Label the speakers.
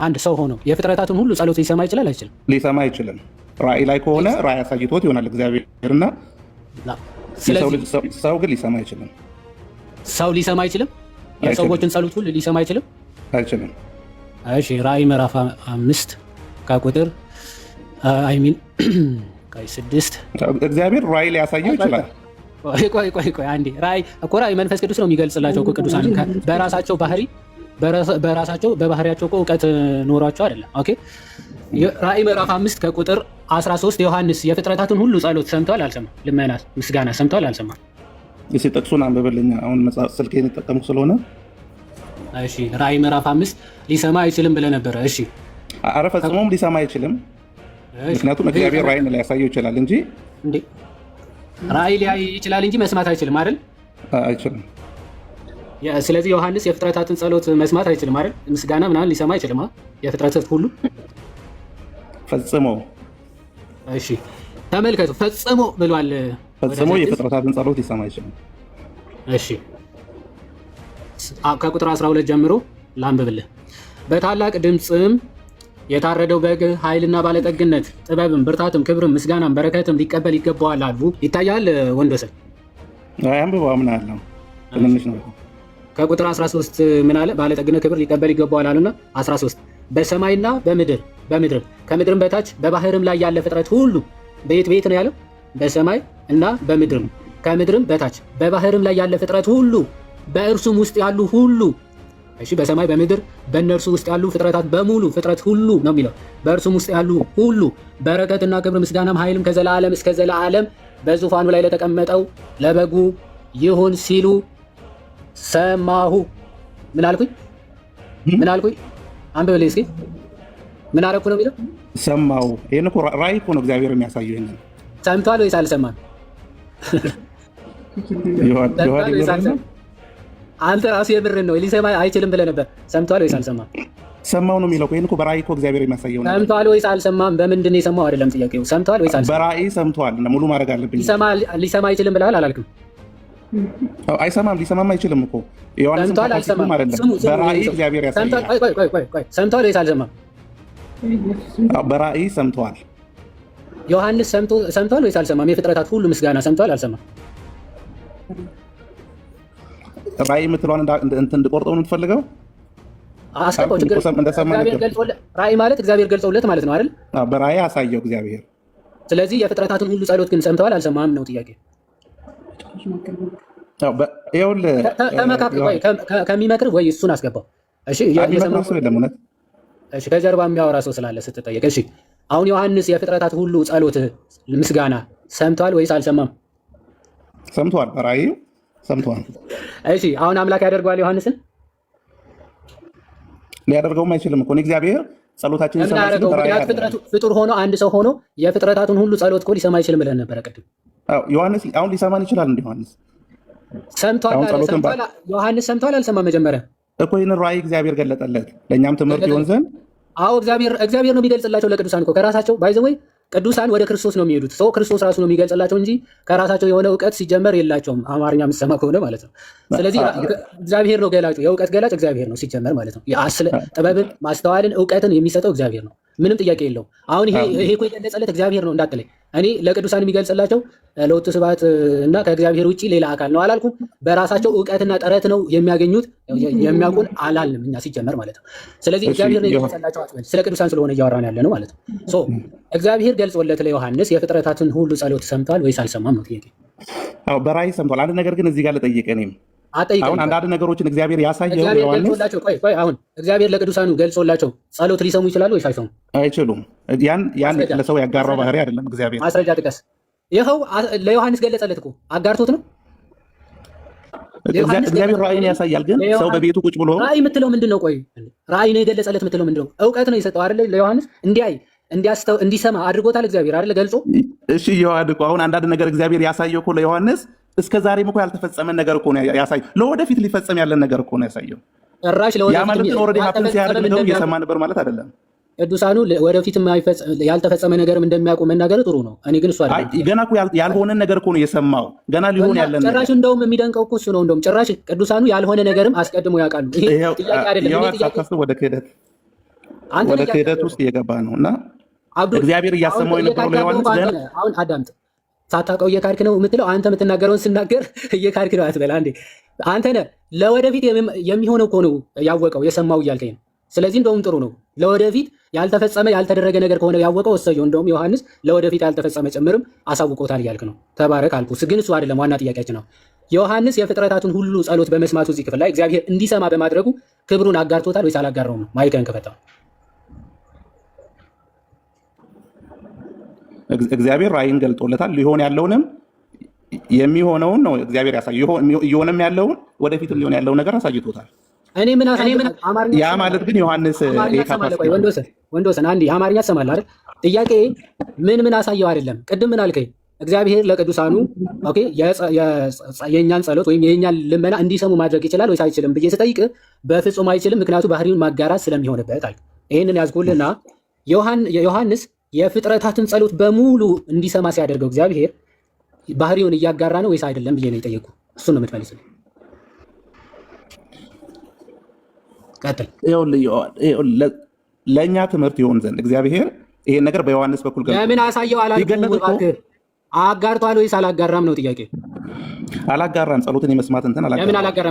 Speaker 1: አንድ ሰው ሆኖ የፍጥረታትን ሁሉ ጸሎት ሊሰማ ይችላል አይችልም?
Speaker 2: ሊሰማ አይችልም። ራእይ ላይ ከሆነ ራእይ አሳይቶት ይሆናል እግዚአብሔርና ሰው ግን ሊሰማ አይችልም።
Speaker 1: ሰው ሊሰማ አይችልም። የሰዎችን ጸሎት ሁሉ ሊሰማ አይችልም
Speaker 2: አይችልም።
Speaker 1: እሺ ራእይ ምዕራፍ 5 ከቁጥር አይሚን ቃይ 6
Speaker 2: እግዚአብሔር ራእይ ሊያሳየው ይችላል።
Speaker 1: ቆይ አንዴ ራእይ እኮ ራእይ መንፈስ ቅዱስ ነው የሚገልጽላቸው እኮ ቅዱሳን በራሳቸው ባህሪ በራሳቸው በባህሪያቸው እኮ እውቀት ኖሯቸው አይደለም። ኦኬ ራእይ ምዕራፍ 5 ከቁጥር 13 ዮሐንስ የፍጥረታትን ሁሉ ጸሎት ሰምቷል አልሰማም? ልመናት ምስጋና ሰምቷል አልሰማም?
Speaker 2: እሺ ጥቅሱን አንብብልኝ። አሁን መጽሐፍ ስልኬን የተጠቀሙ ስለሆነ
Speaker 1: እሺ ራእይ ምዕራፍ 5 ሊሰማ አይችልም ብለህ ነበረ። እሺ
Speaker 2: ኧረ ፈጽሞም ሊሰማ አይችልም። ምክንያቱም እግዚአብሔር ራእይን ሊያሳየው ይችላል እንጂ
Speaker 1: እንዴ ራእይ ሊያይ ይችላል እንጂ መስማት አይችልም አይደል?
Speaker 2: አይችልም።
Speaker 1: ስለዚህ ዮሐንስ የፍጥረታትን ጸሎት መስማት አይችልም አይደል? ምስጋና ምናምን ሊሰማ አይችልም የፍጥረታት ሁሉ
Speaker 2: ፈጽሞ።
Speaker 1: እሺ ተመልከቱ ፈጽሞ ብሏል።
Speaker 2: ፈጽሞ የፍጥረታትን ጸሎት ሊሰማ አይችልም።
Speaker 1: እሺ ከቁጥር 12 ጀምሮ ላንብብልህ። በታላቅ ድምፅም የታረደው በግ ኃይልና ባለጠግነት ጥበብም ብርታትም ክብርም ምስጋናም በረከትም ሊቀበል ይገባዋል አሉ። ይታያል ወንዶሰን
Speaker 2: አንብበው ምን አለው? ትንሽ ነው።
Speaker 1: ከቁጥር 13 ምን አለ? ባለጠግነት ክብር ሊቀበል ይገባዋል አሉና 13 በሰማይና በምድር ከምድርም በታች በባህርም ላይ ያለ ፍጥረት ሁሉ ቤት ነው ያለው። በሰማይ እና በምድርም ከምድርም በታች በባህርም ላይ ያለ ፍጥረት ሁሉ በእርሱም ውስጥ ያሉ ሁሉ እሺ በሰማይ በምድር በእነርሱ ውስጥ ያሉ ፍጥረታት በሙሉ ፍጥረት ሁሉ ነው የሚለው። በእርሱም ውስጥ ያሉ ሁሉ በረከትና ክብር ምስጋናም ኃይልም ከዘላለም እስከ ዘላለም በዙፋኑ ላይ ለተቀመጠው ለበጉ ይሁን ሲሉ ሰማሁ። ምን አልኩኝ? አንብበልኝ እስኪ። ምን አደረኩ ነው የሚለው?
Speaker 2: ሰማሁ። ይሄን እኮ ራእይ እኮ ነው እግዚአብሔር የሚያሳየው። ይሄን
Speaker 1: ሰምቷል ወይስ አልሰማም? አንተ ራሱ የምርን ነው ሊሰማ አይችልም ብለህ ነበር። ሰምቷል ወይስ አልሰማም?
Speaker 2: ሰማው ነው የሚለው። ይሄን እኮ በራእይ እኮ እግዚአብሔር የሚያሳየው ነው።
Speaker 1: ሰምቷል ወይስ አልሰማም? በምንድን ነው የሰማው አይደለም ጥያቄው። ሰምቷል ወይስ አልሰማም?
Speaker 2: በራእይ ሰምቷል። ሙሉ ማድረግ አለብኝ።
Speaker 1: ሊሰማ አይችልም ብለሃል አላልክም?
Speaker 2: አይሰማም። ሊሰማም አይችልም እኮ ዮሐንስ አይደለም። በራእይ እግዚአብሔር ያሳያል።
Speaker 1: ቆይ ሰምቷል ወይስ አልሰማም?
Speaker 2: በራእይ ሰምቷል።
Speaker 1: ዮሐንስ ሰምቷል ወይስ አልሰማም? የፍጥረታት ሁሉ ምስጋና ሰምቷል አልሰማም?
Speaker 2: ራእይ የምትለዋን እንትን እንድቆርጠው ነው የምትፈልገው?
Speaker 1: አስቀባው ችግር ራእይ ማለት እግዚአብሔር ገልጾለት ማለት ነው አይደል?
Speaker 2: በራእይ አሳየው እግዚአብሔር።
Speaker 1: ስለዚህ የፍጥረታትን ሁሉ ጸሎት ግን ሰምተዋል አልሰማም ነው ጥያቄ። ከሚመክር ወይ እሱን አስገባው። እሺ ከጀርባ የሚያወራ ሰው ስላለ ስትጠየቅ። እሺ አሁን ዮሐንስ የፍጥረታት ሁሉ ጸሎት ምስጋና ሰምቷል ወይስ አልሰማም?
Speaker 2: ሰምቷል። በራእይ ሰምቷል።
Speaker 1: እሺ አሁን አምላክ ያደርገዋል ዮሐንስን?
Speaker 2: ሊያደርገውም አይችልም እኮ እግዚአብሔር ጸሎታችንን
Speaker 1: ፍጡር ሆኖ አንድ ሰው ሆኖ የፍጥረታቱን ሁሉ ጸሎት እኮ ሊሰማ አይችልም ብለን ነበረ ቅድም።
Speaker 2: ዮሐንስ አሁን ሊሰማን ይችላል እንዴ? ዮሐንስ
Speaker 1: ሰምቷል አልሰማም? መጀመሪያ
Speaker 2: እኮ ይህን ራእይ እግዚአብሔር ገለጠለት ለእኛም ትምህርት ይሆን ዘንድ።
Speaker 1: አዎ እግዚአብሔር ነው የሚገልጽላቸው ለቅዱሳን እኮ ከራሳቸው ባይዘወይ ቅዱሳን ወደ ክርስቶስ ነው የሚሄዱት። ሰው ክርስቶስ ራሱ ነው የሚገልጽላቸው እንጂ ከራሳቸው የሆነ እውቀት ሲጀመር የላቸውም። አማርኛ የምትሰማ ከሆነ ማለት ነው። ስለዚህ እግዚአብሔር ነው ገላጩ። የእውቀት ገላጭ እግዚአብሔር ነው ሲጀመር ማለት ነው። ጥበብን፣ ማስተዋልን፣ እውቀትን የሚሰጠው እግዚአብሔር ነው። ምንም ጥያቄ የለውም። አሁን ይሄ እኮ የገለጸለት እግዚአብሔር ነው እንዳትለኝ። እኔ ለቅዱሳን የሚገልጽላቸው ለወቱ ስብሐት እና ከእግዚአብሔር ውጭ ሌላ አካል ነው አላልኩም። በራሳቸው እውቀትና ጥረት ነው የሚያገኙት። የሚያውቁን አላልንም እኛ ሲጀመር ማለት ነው። ስለዚህ እግዚአብሔር ነው የገለጸላቸው አትበል። ስለ ቅዱሳን ስለሆነ እያወራን ያለ ነው ማለት ነው። እግዚአብሔር ገልጾለት ለዮሐንስ የፍጥረታትን ሁሉ ጸሎት ሰምቷል ወይስ አልሰማም ነው ጥያቄ።
Speaker 2: በራእይ ሰምቷል። አንድ ነገር ግን እዚህ ጋር ልጠይቅ እኔም አሁን አንዳንድ ነገሮችን እግዚአብሔር ያሳየው
Speaker 1: አሁን እግዚአብሔር ለቅዱሳኑ ገልጾላቸው ጸሎት ሊሰሙ ይችላሉ ወይስ አይሰሙም?
Speaker 2: አይችሉም። ያን ለሰው ያጋራው ባህሪ አይደለም እግዚአብሔር።
Speaker 1: ማስረጃ ጥቀስ። ይኸው ለዮሐንስ ገለጸለት እኮ አጋርቶት ነው።
Speaker 2: እግዚአብሔር ራእይን ያሳያል፣ ግን ሰው በቤቱ ቁጭ ብሎ
Speaker 1: ራእይ የምትለው ምንድን ነው? ቆይ ራእይ ነው የገለጸለት የምትለው ምንድን ነው? እውቀት ነው የሰጠው አይደለ? ለዮሐንስ እንዲያይ እንዲሰማ አድርጎታል እግዚአብሔር አይደለ? ገልጾ
Speaker 2: እሺ ይዋድ እኮ አሁን አንዳንድ ነገር እግዚአብሔር ያሳየው እኮ ለዮሐንስ እስከ ዛሬም እኮ ያልተፈጸመ ነገር እኮ ነው ያሳየው። ለወደፊት ሊፈጸም ያለን ነገር እኮ ነው ያሳየው።
Speaker 1: ጭራሽ
Speaker 2: ያ ማለት ኦልሬዲ ሀፕን ሲያደርግ ነው እየሰማ ነበር ማለት አይደለም።
Speaker 1: ቅዱሳኑ ወደፊት ያልተፈጸመ ነገርም እንደሚያውቁ መናገር ጥሩ ነው። እኔ ግን እሱ አይደለም
Speaker 2: ገና እኮ ያልሆነ ነገር እኮ ነው የሰማው። ገና ሊሆን ያለን ነገር
Speaker 1: ጭራሽ እንደውም የሚደንቀው እኮ እሱ ነው። እንደውም ጭራሽ ቅዱሳኑ ያልሆነ ነገርም አስቀድሞ ያውቃሉ። ይሄ ጥያቄ አይደለም።
Speaker 2: ወደ ክህደት ወደ ክህደት ውስጥ እየገባ ነው እና እግዚአብሔር እያሰማው የነበረው ለዮሐንስ
Speaker 1: አሁን አዳምጥ። ሳታውቀው እየካድክ ነው የምትለው አንተ የምትናገረውን ስናገር እየካድክ ነው አትበል። አንዴ አንተ ነህ ለወደፊት የሚሆነው እኮ ነው ያወቀው የሰማው እያልከኝ ነው። ስለዚህ እንደውም ጥሩ ነው። ለወደፊት ያልተፈጸመ ያልተደረገ ነገር ከሆነ ያወቀው እሰየው። እንደውም ዮሐንስ ለወደፊት ያልተፈጸመ ጭምርም አሳውቆታል እያልክ ነው። ተባረክ አልኩ። ግን እሱ አይደለም ዋና ጥያቄያችን ነው። ዮሐንስ የፍጥረታቱን ሁሉ ጸሎት በመስማቱ እዚህ ክፍል ላይ እግዚአብሔር እንዲሰማ በማድረጉ ክብሩን አጋርቶታል ወይስ አላጋራውም? ማይከን ከፈታው
Speaker 2: እግዚአብሔር ራእይን ገልጦለታል። ሊሆን ያለውንም የሚሆነውን ነው እግዚአብሔር ያሳየው። እየሆነም ያለውን ወደፊት ሊሆን ያለውን ነገር አሳይቶታል።
Speaker 1: እኔ ምን
Speaker 2: ያ ማለት ግን ዮሐንስ
Speaker 1: ወንዶሰን አንዴ አማርኛ ትሰማለህ አይደል? ጥያቄ ምን አሳየው አይደለም። ቅድም ምን አልከኝ? እግዚአብሔር ለቅዱሳኑ ኦኬ የእኛን ጸሎት ወይም የእኛን ልመና እንዲሰሙ ማድረግ ይችላል ወይስ አይችልም ብዬ ስጠይቅ በፍጹም አይችልም፣ ምክንያቱ ባህሪውን ማጋራት ስለሚሆንበት አልክ። ይህንን ያዝኩልና ዮሐንስ የፍጥረታትን ጸሎት በሙሉ እንዲሰማ ሲያደርገው እግዚአብሔር ባህሪውን እያጋራ ነው ወይስ አይደለም ብዬ ነው የጠየቁ። እሱን ነው የምትመልስልኝ። ቀጥል።
Speaker 2: ለእኛ ትምህርት ይሆን ዘንድ እግዚአብሔር ይሄን ነገር በዮሐንስ በኩል
Speaker 1: ለምን አሳየው አላልኩም? አጋርቷል ወይስ አላጋራም ነው ጥያቄ።
Speaker 2: አላጋራም። ጸሎትን የመስማት እንትን
Speaker 1: ለምን አላጋራም?